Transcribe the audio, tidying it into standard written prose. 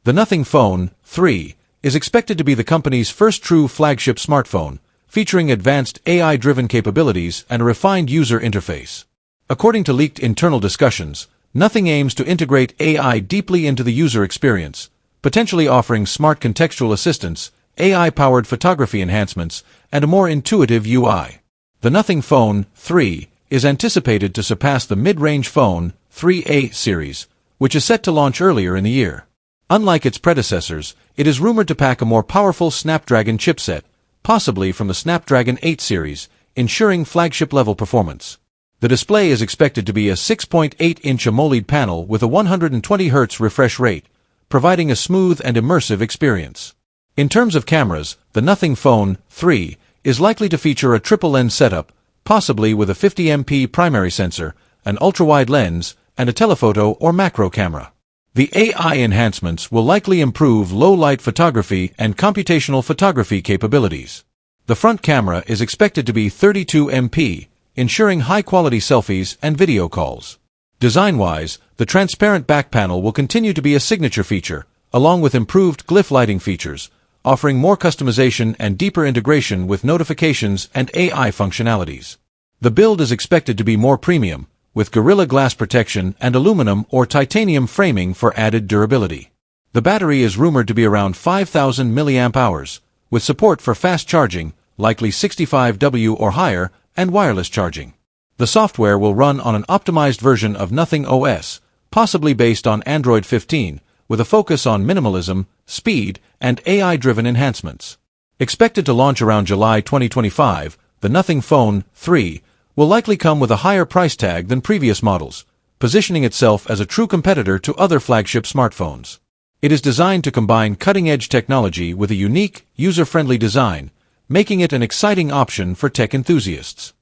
The Nothing Phone 3 is expected to be the company's first true flagship smartphone, featuring advanced AI-driven capabilities and a refined user interface. According to leaked internal discussions, Nothing aims to integrate AI deeply into the user experience, potentially offering smart contextual assistance, AI-powered photography enhancements, and a more intuitive UI. The Nothing Phone 3 is anticipated to surpass the mid-range phone 3A series, which is set to launch earlier in the year. Unlike its predecessors, it is rumored to pack a more powerful Snapdragon chipset, possibly from the Snapdragon 8 series, ensuring flagship-level performance. The display is expected to be a 6.8-inch AMOLED panel with a 120 Hz refresh rate, providing a smooth and immersive experience. In terms of cameras, the Nothing Phone 3 is likely to feature a triple-lens setup, possibly with a 50MP primary sensor, an ultra-wide lens, and a telephoto or macro camera. The AI enhancements will likely improve low-light photography and computational photography capabilities. The front camera is expected to be 32MP, ensuring high-quality selfies and video calls. Design-wise, the transparent back panel will continue to be a signature feature, along with improved glyph lighting features, offering more customization and deeper integration with notifications and AI functionalities. The build is expected to be more premium, with Gorilla Glass protection and aluminum or titanium framing for added durability. The battery is rumored to be around 5,000 mAh, with support for fast charging, likely 65W or higher, and wireless charging. The software will run on an optimized version of Nothing OS, possibly based on Android 15, with a focus on minimalism, speed, and AI-driven enhancements. Expected to launch around July 2025, the Nothing Phone 3 will likely come with a higher price tag than previous models, positioning itself as a true competitor to other flagship smartphones. It is designed to combine cutting-edge technology with a unique, user-friendly design, making it an exciting option for tech enthusiasts.